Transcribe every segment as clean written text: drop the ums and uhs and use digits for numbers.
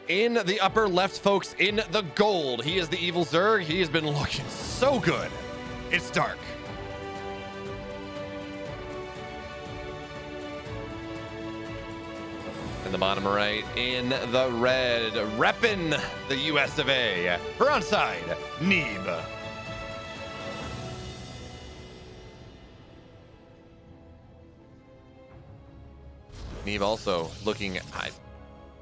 In the upper left, folks, in the gold, he is the evil Zerg. He has been looking so good. It's dark. In the bottom right, in the red, repping the US of A. For Onsyde, Neeb. Neeb also looking...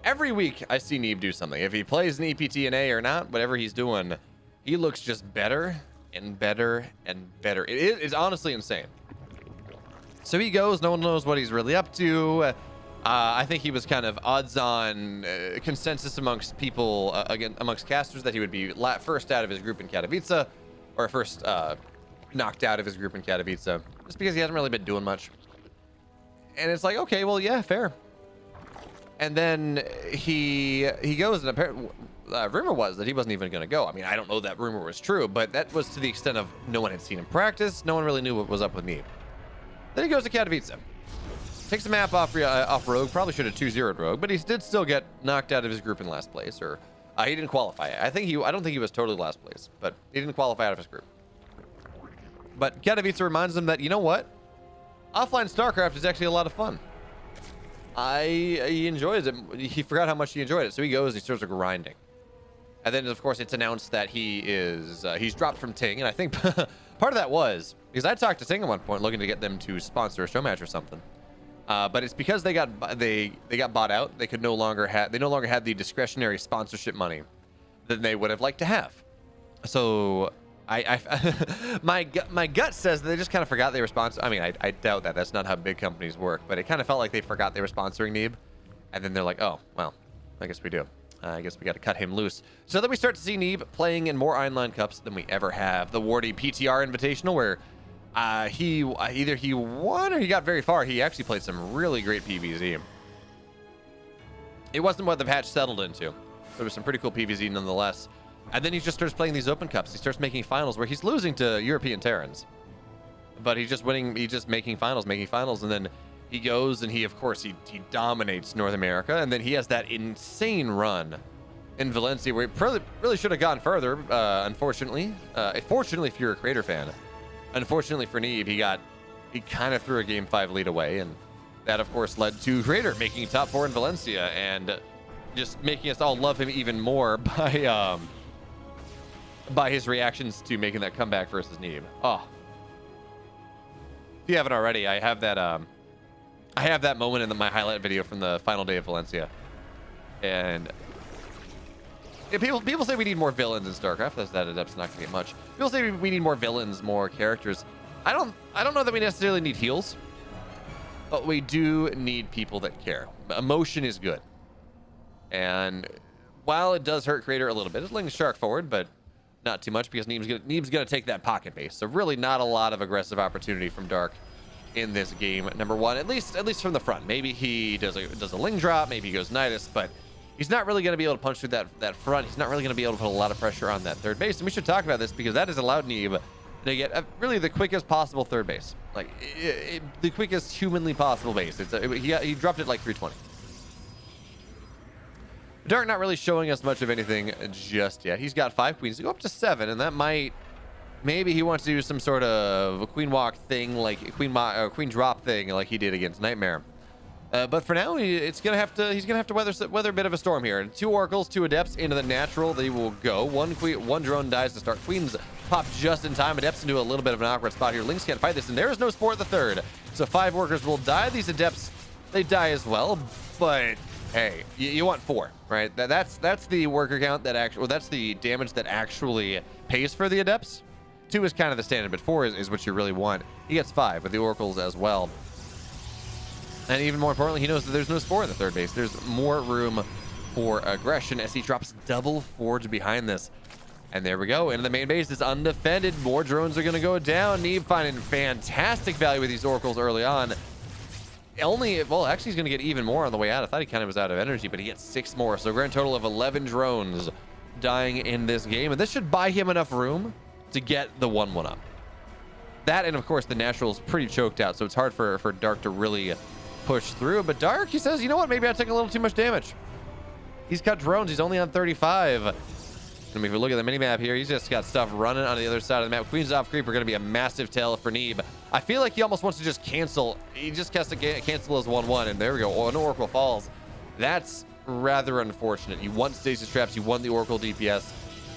Every week, I see Neeb do something. If he plays an EPTNA or not, whatever he's doing, he looks just better and better and better. It's honestly insane. So he goes, no one knows what he's really up to. I think he was kind of odds-on consensus amongst people, again, amongst casters, that he would be first out of his group in Katowice, or first knocked out of his group in Katowice, just because he hasn't really been doing much. And it's like, okay, well, yeah, fair. And then he goes, and apparently, rumor was that he wasn't even going to go. I mean, I don't know that rumor was true, but that was to the extent of no one had seen him practice. No one really knew what was up with Neeb. Then he goes to Katowice. Takes the map off Rogue. Probably should have 2-0'd Rogue, but he did still get knocked out of his group in last place, or he didn't qualify. I don't think he was totally last place, but he didn't qualify out of his group. But Katowice reminds him that, you know what? Offline StarCraft is actually a lot of fun. He enjoys it. He forgot how much he enjoyed it, so he goes and he starts grinding. And then, of course, it's announced that he's dropped from Ting, and I think part of that was because I talked to Ting at one point, looking to get them to sponsor a show match or something. But it's because they got bought out. They no longer had the discretionary sponsorship money that they would have liked to have. So my gut says that they just kind of forgot they were sponsoring. I mean, I doubt that. That's not how big companies work. But it kind of felt like they forgot they were sponsoring Neeb, and then they're like, oh well, I guess we do. I guess we got to cut him loose. So then we start to see Neeb playing in more Online Cups than we ever have. The Wardy PTR Invitational, where either he won or he got very far. He actually played some really great PvZ. It wasn't what the patch settled into. There was some pretty cool PvZ nonetheless. And then he just starts playing these open cups. He starts making finals where he's losing to European Terrans. But he's just winning, he's just making finals. And then he goes and he dominates North America. And then he has that insane run in Valencia where he really should have gone further, unfortunately. Fortunately if you're a Creator fan. Unfortunately for Neeb, he kind of threw a Game 5 lead away. And that, of course, led to Creator making top 4 in Valencia and just making us all love him even more by his reactions to making that comeback versus Neeb. Oh, if you haven't already, I have that moment in my highlight video from the final day of Valencia, and yeah, people say we need more villains in StarCraft. That adept's not gonna get much. People say we need more villains, more characters. I don't know that we necessarily need heals, but we do need people that care. Emotion is good, and while it does hurt Creator a little bit, it's letting Shark forward, but not too much because Neeb's gonna take that pocket base. So really not a lot of aggressive opportunity from Dark in this game. Number one, at least from the front. Maybe he does a Ling drop, maybe he goes Nidus, but he's not really gonna be able to punch through that front. He's not really gonna be able to put a lot of pressure on that third base. And we should talk about this because that has allowed Neeb to get really the quickest possible third base, like the quickest humanly possible base. He dropped it like 320. Dark not really showing us much of anything just yet. He's got 5 queens to go up to 7, and that maybe he wants to do some sort of a queen walk thing, like a queen drop thing, like he did against Nightmare. But for now, he's gonna have to weather a bit of a storm here. 2 oracles, 2 adepts into the natural. They will go. One drone dies to start. Queens pop just in time. Adepts into a little bit of an awkward spot here. Lynx can't fight this, and there is no sport at the third. So 5 workers will die. These adepts, they die as well, but hey, you want 4, right? That's the worker count that actually, well, that's the damage that actually pays for the adepts. 2 is kind of the standard, but 4 is what you really want. He gets 5 with the oracles as well. And even more importantly, he knows that there's no spore in the third base. There's more room for aggression as he drops double forge behind this. And there we go. Into the main base is undefended. More drones are going to go down. Neeb finding fantastic value with these oracles early on. Actually, he's going to get even more on the way out. I thought he kind of was out of energy, but he gets 6 more. So a grand total of 11 drones dying in this game. And this should buy him enough room to get the 1-1 up. That, and of course, the natural is pretty choked out. So it's hard for Dark to really push through. But Dark, he says, you know what? Maybe I took a little too much damage. He's got drones. He's only on 35. I mean, if we look at the minimap here, he's just got stuff running on the other side of the map. Queens off creep are going to be a massive tail for Neeb. I feel like he almost wants to just cancel. He just has to cancel his 1-1, and there we go. Oh, an Oracle falls. That's rather unfortunate. You want stasis traps. You want the Oracle DPS.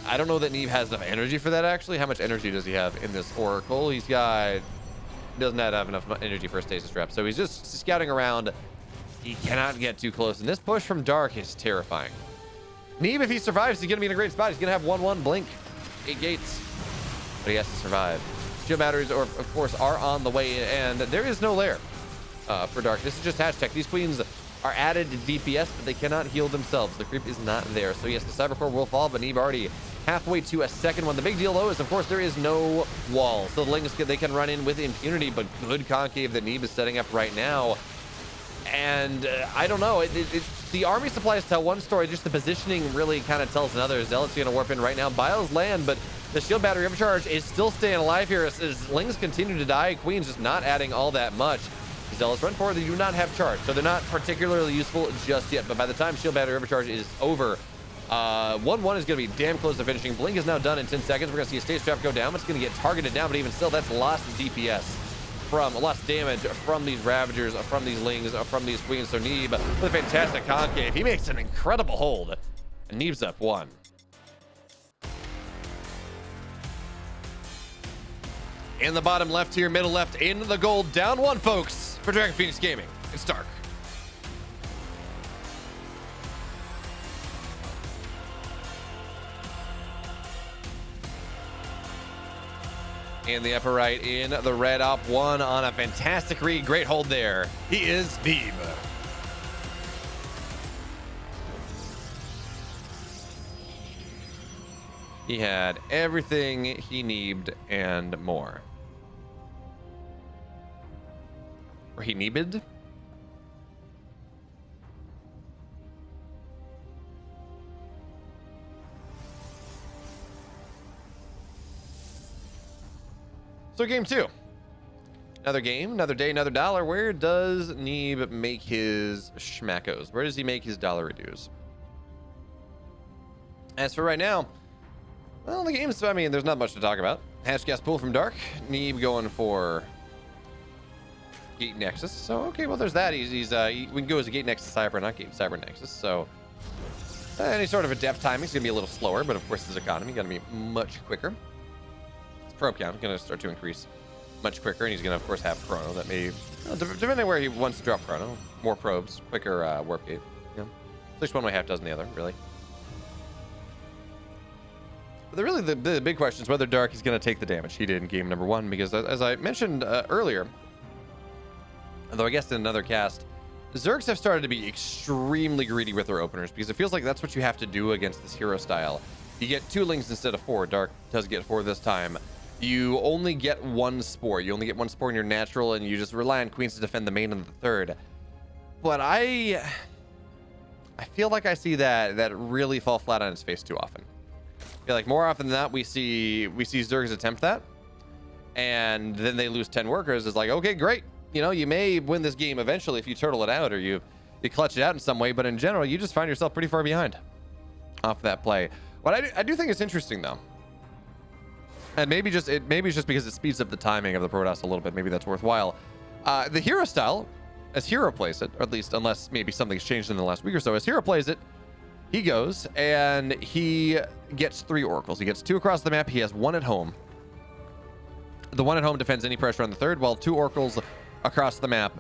I don't know that Neeb has enough energy for that, actually. How much energy does he have in this Oracle? He's got... doesn't have enough energy for a stasis trap, so he's just scouting around. He cannot get too close, and this push from Dark is terrifying. Neeb, if he survives, he's gonna be in a great spot. He's gonna have 1-1 blink, 8 gates, but he has to survive. Shield batteries, of course, are on the way, and there is no lair for Dark. This is just hashtag. These queens are added to DPS, but they cannot heal themselves. The creep is not there, so yes, the Cybercore will fall, but Neeb already halfway to a second one. The big deal, though, is, of course, there is no wall, so the Lings, they can run in with impunity, but good concave that Neeb is setting up right now. And I don't know, the army supplies tell one story, just the positioning really kind of tells another. Zealot's gonna warp in right now. Biles land, but the shield battery overcharge is still staying alive here as Lings continue to die. Queen's just not adding all that much. Zealots run forward, they do not have charge, so they're not particularly useful just yet, but by the time shield battery overcharge is over, 1-1 is going to be damn close to finishing. Blink is now done in 10 seconds. We're going to see a stage trap go down. It's going to get targeted down, but even still, that's lost DPS from lost damage from these Ravagers, from these Lings, from these Queens. So Neeb with a fantastic concave. He makes an incredible hold, and Neeb's up 1. In the bottom left here, middle left, in the gold, down 1, folks, for Dragon Phoenix Gaming. It's Dark. In the upper right, in the red, up 1 on a fantastic read. Great hold there. He is Neeb. He had everything he needed and more. Or he needed? So game 2. Another game, another day, another dollar. Where does Neeb make his schmackos? Where does he make his dollar reduce? As for right now, well, the game's, I mean, there's not much to talk about. Hatch gas pool from Dark. Neeb going for Gate Nexus. So, okay, well, there's that. We can go as a Gate Nexus Cyber, not Gate Cyber Nexus. So, any sort of adept timing is going to be a little slower, but of course, his economy going to be much quicker. Probe count going to start to increase much quicker, and he's going to, of course, have chrono. That may, depending on where he wants to drop chrono, more probes, quicker warp gate. You know, at least one way, half dozen the other, really. But the big question is whether Dark is going to take the damage he did in game number 1, because as I mentioned earlier, although I guess in another cast, Zergs have started to be extremely greedy with their openers, because it feels like that's what you have to do against this hero style. You get 2 Lings instead of 4. Dark does get 4 this time. You only get 1 spore. You only get 1 spore in your natural, and you just rely on Queens to defend the main and the third. But I feel like I see that really fall flat on its face too often. I feel like more often than not, we see Zergs attempt that, and then they lose 10 workers. It's like, okay, great. You know, you may win this game eventually if you turtle it out or you clutch it out in some way, but in general, you just find yourself pretty far behind off that play. What I do think is interesting, though, and maybe it's just because it speeds up the timing of the Protoss a little bit. Maybe that's worthwhile. The hero style, as Hero plays it, or at least unless maybe something's changed in the last week or so, as Hero plays it, he goes and he gets 3 oracles. He gets 2 across the map. He has 1 at home. The 1 at home defends any pressure on the third, while 2 oracles across the map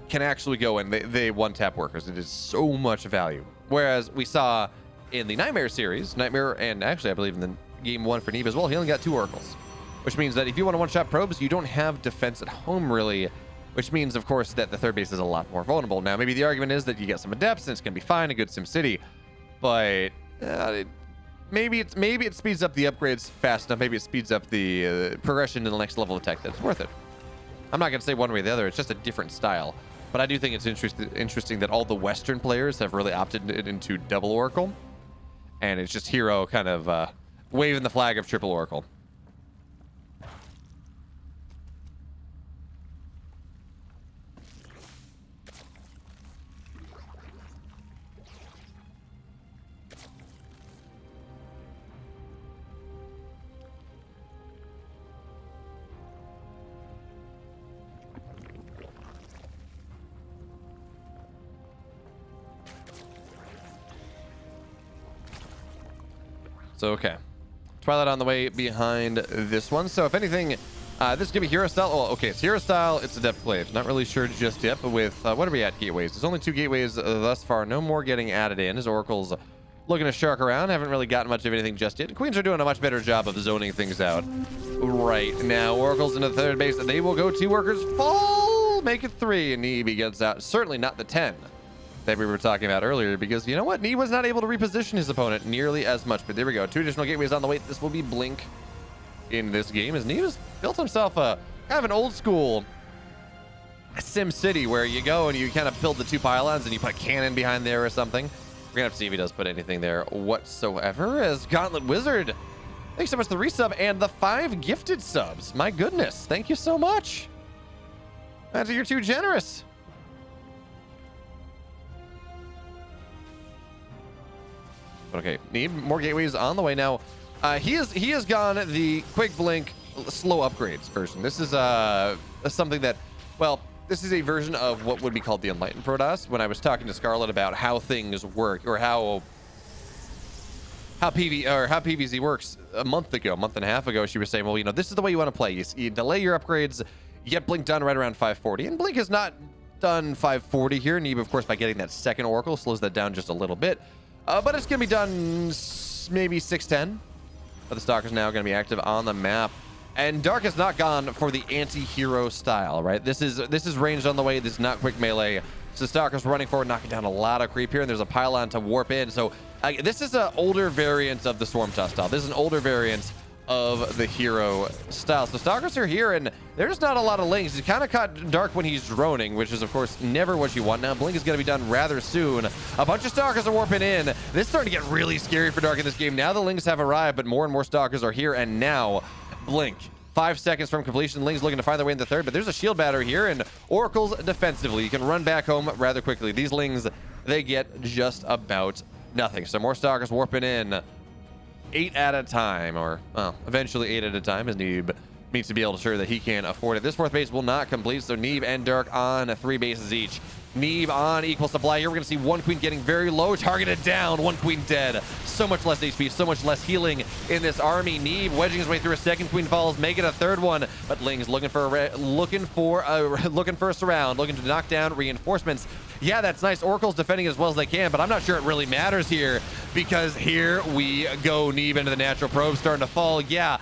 can actually go and they one-tap workers. It is so much value. Whereas we saw in the Nightmare series, and actually I believe in the game 1 for Neeb as well, he only got 2 oracles, which means that if you want to one-shot probes, you don't have defense at home really, which means of course that the third base is a lot more vulnerable. Now maybe the argument is that you get some adepts and it's gonna be fine, a good Sim City, but maybe it speeds up the upgrades fast enough. Maybe it speeds up the progression to the next level of tech that it's worth it. I'm not gonna say one way or the other. It's just a different style. But I do think it's interesting that all the Western players have really opted into double Oracle, and it's just Hero kind of waving the flag of triple Oracle. So, okay. Twilight on the way behind this one. So, if anything, this is going to be hero style. Oh, okay, it's hero style. It's Adept Glaive. Not really sure just yet, but with, what are we at gateways? There's only 2 gateways thus far. No more getting added in as Oracle's looking to shark around. Haven't really gotten much of anything just yet. Queens are doing a much better job of zoning things out right now. Oracle's into the 3rd base. They will go 2 workers. Fall! Make it 3. And Neeb gets out. Certainly not the 10 that we were talking about earlier, because you know what? Neeb was not able to reposition his opponent nearly as much. But there we go. 2 additional gateways on the way. This will be Blink in this game, as Neeb has built himself a kind of an old school Sim City where you go and you kind of build the 2 pylons and you put a cannon behind there or something. We're gonna have to see if he does put anything there whatsoever. As Gauntlet Wizard, thanks so much for the resub and the 5 gifted subs. My goodness, thank you so much. You're too generous. Okay, Neeb, more gateways on the way now. He has gone the quick blink slow upgrades version. This is something that, well, this is a version of what would be called the Enlightened Protoss. When I was talking to Scarlet about how things work, or how PvZ works a month and a half ago, she was saying, well, you know, this is the way you want to play. You delay your upgrades, you get Blink done right around 540, and Blink has not done 540 here. Neeb, of course, by getting that 2nd Oracle, slows that down just a little bit, but it's gonna be done maybe 610. But the Stalker's now gonna be active on the map. And Dark has not gone for the anti-hero style, right? This is ranged on the way. This is not quick melee. So Stalker's running forward, knocking down a lot of creep here, and there's a pylon to warp in. So this is an older variant of the Swarm Toss style. This is an older variant of the hero style. So Stalkers are here, and there's not a lot of links. He's kind of caught Dark when he's droning, which is, of course, never what you want. Now, Blink is going to be done rather soon. A bunch of Stalkers are warping in. This is starting to get really scary for Dark in this game. Now the Lings have arrived, but more and more Stalkers are here, and now Blink. 5 seconds from completion. Lings looking to find their way in the 3rd, but there's a shield battery here, and Oracle's defensively. You can run back home rather quickly. These Lings, they get just about nothing. So more Stalkers warping in 8 at a time, or, well, eventually 8 at a time, as Neeb needs to be able to ensure that he can afford it. This 4th base will not complete, so Neeb and Dark on 3 bases each. Neeb on equal supply here. We're going to see 1 queen getting very low, targeted down, 1 queen dead. So much less HP, so much less healing in this army. Neeb wedging his way through. A 2nd queen falls, making a 3rd one, but Ling's looking for a surround, looking to knock down reinforcements. Yeah, that's nice. Oracle's defending as well as they can, but I'm not sure it really matters here, because here we go. Neeb into the natural probe, starting to fall. Yeah.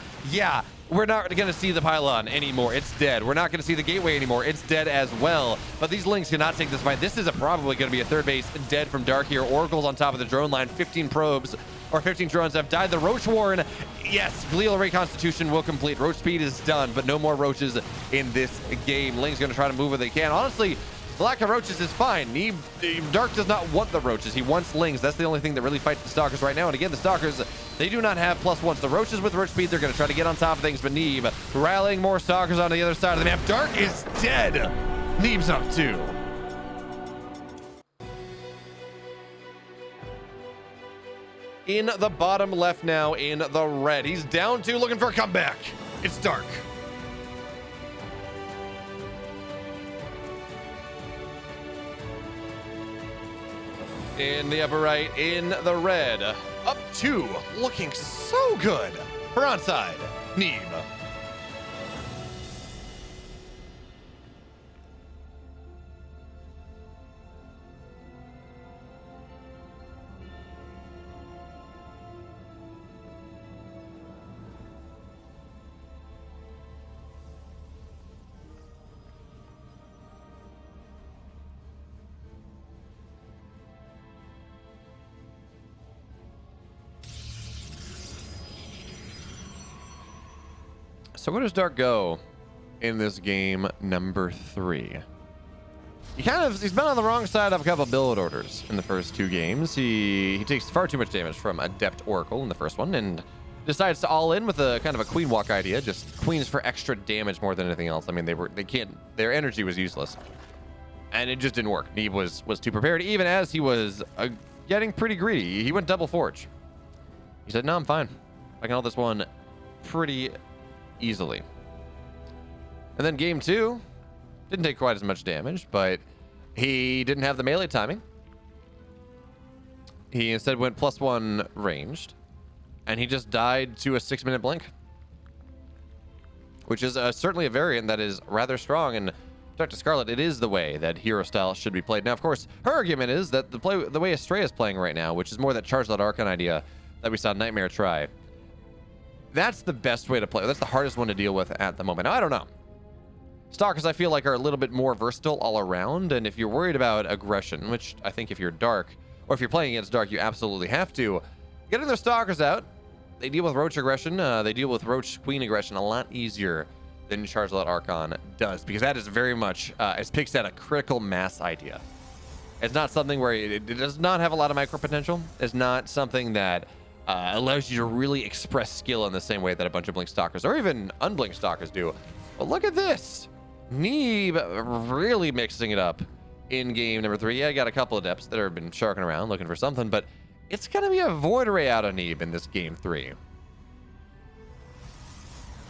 We're not going to see the pylon anymore. It's dead. We're not going to see the gateway anymore. It's dead as well. But these Lings cannot take this fight. This is probably going to be a 3rd base dead from Dark here. Oracle's on top of the drone line. 15 probes, or 15 drones have died. The Roach Warren, yes, Glial Reconstitution will complete. Roach speed is done, but no more roaches in this game. Ling's going to try to move where they can. Honestly, the lack of roaches is fine. Dark does not want the roaches. He wants Lings. That's the only thing that really fights the Stalkers right now. And again, the Stalkers, they do not have +1s. The roaches with roach speed, they're going to try to get on top of things, but Neeb rallying more Stalkers on the other side of the map. Dark is dead. Neeb's up 2. In the bottom left now in the red. He's down 2, looking for a comeback. It's Dark. In the upper right, in the red, up 2, looking so good for Onsyde, Neeb. So where does Dark go in this game number 3? He's been on the wrong side of a couple build orders in the first 2 games. He takes far too much damage from Adept Oracle in the first one, and decides to all in with a kind of a queen walk idea, just queens for extra damage more than anything else. I mean, their energy was useless, and it just didn't work. Neeb was too prepared, even as he was getting pretty greedy. He went double forge. He said, no, I'm fine. I can hold this one pretty easily. And then game 2 didn't take quite as much damage, but he didn't have the melee timing. He instead went +1 ranged, And he just died to a 6-minute blink, which is certainly a variant that is rather strong. And Dr. Scarlet, it is the way that hero style should be played. Now, of course, her argument is that the way Astrea is playing right now, which is more that charge-led Archon idea that we saw Nightmare try, that's the best way to play. That's the hardest one to deal with at the moment. Now, I don't know. Stalkers, I feel like, are a little bit more versatile all around, and if you're worried about aggression, which I think if you're Dark, or if you're playing against Dark, you absolutely have to, getting their Stalkers out, they deal with Roach aggression, they deal with Roach Queen aggression a lot easier than Charge-Let Archon does, because that is very much, as Pig said, a critical mass idea. It's not something where it does not have a lot of micro potential. It's not something that allows you to really express skill in the same way that a bunch of Blink Stalkers or even unblinked Stalkers do. But look at this. Neeb really mixing it up in game number 3. Yeah, I got a couple of Adepts that have been sharking around looking for something, but it's going to be a Void Ray out of Neeb in this game 3.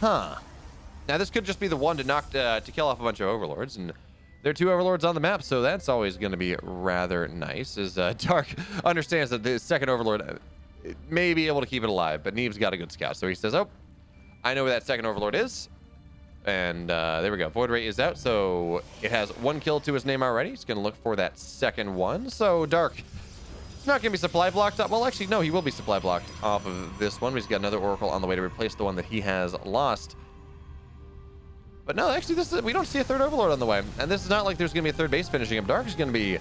Huh. Now, this could just be the one to kill off a bunch of Overlords, and there are 2 Overlords on the map, so that's always going to be rather nice, as Dark understands that the second Overlord may be able to keep it alive, but Neeb's got a good scout, so he says, oh, I know where that second Overlord is, and there we go. Void Ray is out, so it has 1 kill to his name already. He's going to look for that second one, so Dark not going to be supply blocked up. Well, actually, no, he will be supply blocked off of this one. He's got another Oracle on the way to replace the one that he has lost. But no, actually, we don't see a third Overlord on the way. And this is not like there's going to be a third base finishing up. Dark is going to be,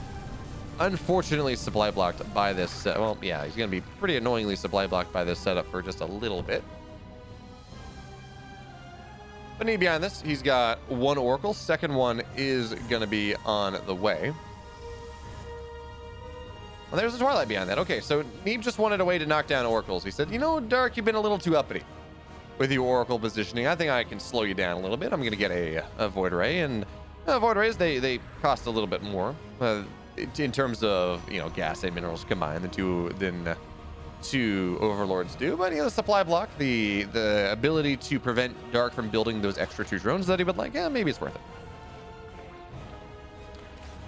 unfortunately, supply blocked by this. Well, yeah, he's going to be pretty annoyingly supply blocked by this setup for just a little bit. But Neeb behind this, he's got 1 Oracle. Second one is going to be on the way. And there's a Twilight behind that. Okay, so Neeb just wanted a way to knock down Oracles. He said, you know, Dark, you've been a little too uppity with your Oracle positioning. I think I can slow you down a little bit. I'm going to get a Void Ray, and Void Rays, they cost a little bit more in terms of, you know, gas and minerals combined than 2 Overlords do. But, you know, the supply block, the ability to prevent Dark from building those extra 2 drones that he would like, yeah, maybe it's worth it.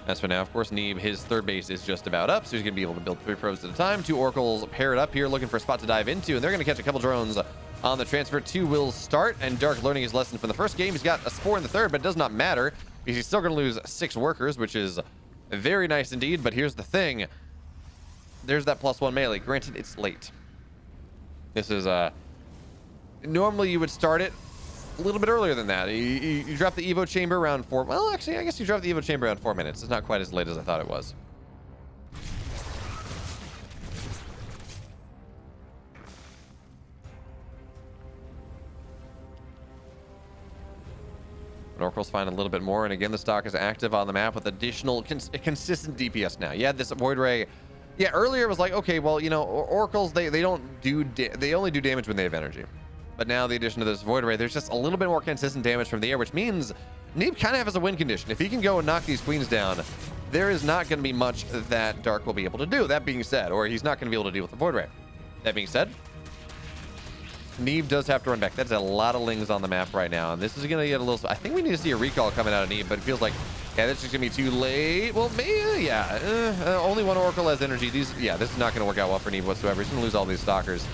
As for now, of course, Neeb, his third base is just about up, so he's going to be able to build 3 probes at a time. 2 Oracles paired up here, looking for a spot to dive into, and they're going to catch a couple drones on the transfer. 2 will start, and Dark learning his lesson from the first game. He's got a Spore in the third, but it does not matter, because he's still going to lose 6 workers, which is very nice indeed. But here's the thing. There's that +1 melee. Granted, it's late. This is, normally you would start it a little bit earlier than that. You drop the Evo chamber around 4. Well, actually, I guess you drop the Evo chamber around 4 minutes. It's not quite as late as I thought it was. Oracle's find a little bit more, and again, the stock is active on the map with additional consistent DPS now. You had this Void Ray. Yeah, earlier it was like, okay, well, you know, Oracles, they only do damage when they have energy. But now the addition of this Void Ray, there's just a little bit more consistent damage from the air, which means Neeb kind of has a win condition. If he can go and knock these queens down, there is not going to be much that Dark will be able to do. That being said, or he's not going to be able to deal with the Void Ray. That being said, Neeb does have to run back. That's a lot of lings on the map right now, and this is going to get a little... I think we need to see a recall coming out of Neeb, but it feels like, yeah, this is going to be too late. Well, maybe, yeah. Only 1 Oracle has energy. This is not going to work out well for Neeb whatsoever. He's going to lose all these Stalkers.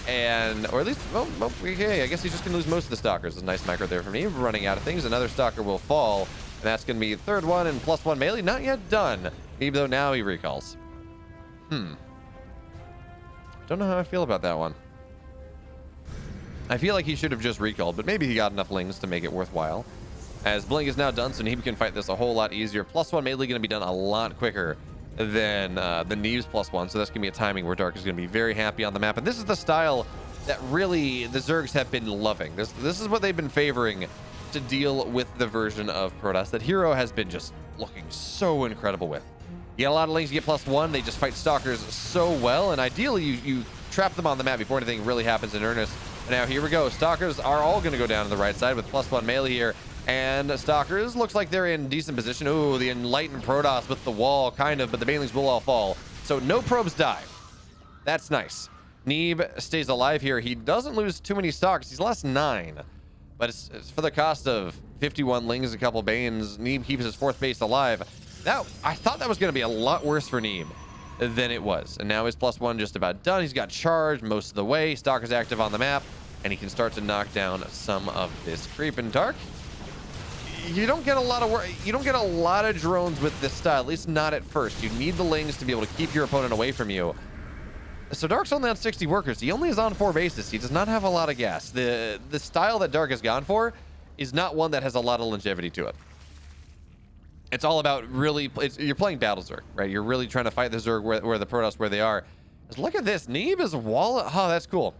And, or at least, well, okay, I guess he's just going to lose most of the Stalkers. There's a nice micro there from Neeb. Running out of things. Another Stalker will fall, and that's going to be the third one, and +1 melee. Not yet done. Neeb, though, now he recalls. Don't know how I feel about that one. I feel like he should have just recalled, but maybe he got enough lings to make it worthwhile. As Blink is now done, so Neeb can fight this a whole lot easier. +1 melee going to be done a lot quicker than the Neeb's +1, so that's going to be a timing where Dark is going to be very happy on the map. And this is the style that really the Zergs have been loving. This is what they've been favoring to deal with the version of Protoss that Hero has been just looking so incredible with. You get a lot of lings, you get +1, they just fight Stalkers so well, and ideally you trap them on the map before anything really happens in earnest. Now, here we go. Stalkers are all going to go down to the right side with +1 melee here. And Stalkers looks like they're in decent position. Ooh, the Enlightened Protoss with the wall, kind of, but the Banelings will all fall. So no probes die. That's nice. Neeb stays alive here. He doesn't lose too many Stalkers. He's lost 9. But it's for the cost of 51 lings, a couple Banes. Neeb keeps his 4th base alive. I thought that was going to be a lot worse for Neeb. than it was. And now his +1 just about done. He's got charge most of the way. Stalker's active on the map, and he can start to knock down some of this creep. And Dark, you don't get a lot of you don't get a lot of drones with this style, at least not at first. You need the Lings to be able to keep your opponent away from you. So Dark's only on 60 workers. He only is on 4 bases. He does not have a lot of gas. The style that Dark has gone for is not one that has a lot of longevity to it. It's all about really, you're playing Battle Zerg, right? You're really trying to fight the Zerg where the Protoss where they are. Look at this. Neeb is wall. Oh, that's cool.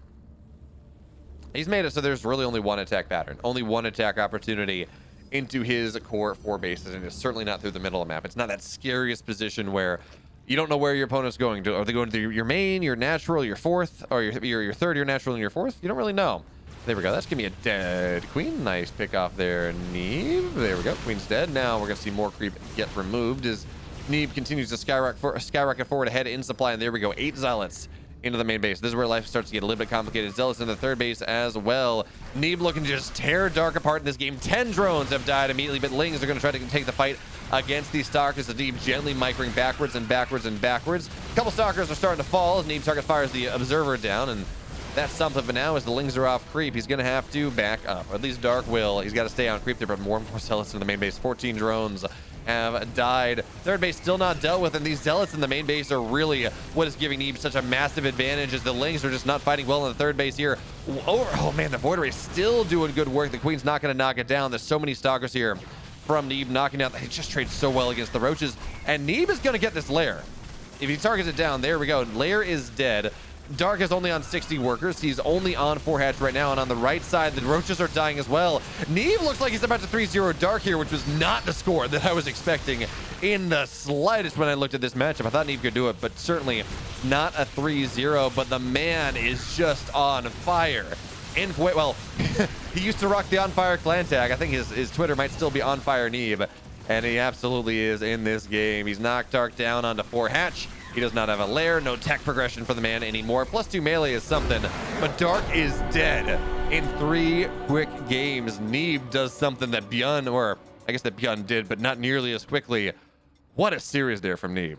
He's made it so there's really only one attack pattern, only one attack opportunity into his core 4 bases, and it's certainly not through the middle of the map. It's not that scariest position where you don't know where your opponent's going to. Are they going to your main, your natural, your fourth, or your third, your natural, and your fourth? You don't really know. There we go. That's gonna be a dead queen. Nice pick off there, Neeb. There we go. Queen's dead. Now we're gonna see more creep get removed as Neeb continues to skyrocket forward ahead in supply, and there we go. 8 zealots into the main base. This is where life starts to get a little bit complicated. Zealots in the 3rd base as well. Neeb looking to just tear Dark apart in this game. 10 drones have died immediately, but Lings are going to try to take the fight against these Stalkers as Neeb gently microing backwards and backwards and backwards. A couple Stalkers are starting to fall as Neeb target fires the Observer down, and that's something. But now as the Lings are off creep, he's going to have to back up, or at least Dark will. He's got to stay on creep there, but more and more Zealots in the main base. 14 drones have died. 3rd base still not dealt with, and these Zealots in the main base are really what is giving Neeb such a massive advantage as the Lings are just not fighting well in the 3rd base here. Oh man, the Void Ray still doing good work. The Queen's not going to knock it down. There's so many Stalkers here from Neeb knocking down. He just trades so well against the Roaches, and Neeb is going to get this lair. If he targets it down, there we go. Lair is dead. Dark is only on 60 workers. He's only on 4 hatch right now, and on the right side, the Roaches are dying as well. Neeb looks like he's about to 3-0 Dark here, which was not the score that I was expecting in the slightest when I looked at this matchup. I thought Neeb could do it, but certainly not a 3-0, but the man is just on fire. Well, he used to rock the On Fire clan tag. I think his Twitter might still be On Fire Neeb, and he absolutely is in this game. He's knocked Dark down onto 4 hatch. He does not have a lair, no tech progression for the man anymore. +2 melee is something, but Dark is dead in 3 quick games. Neeb does something that Bjorn, or I guess that Bjorn did, but not nearly as quickly. What a series there from Neeb.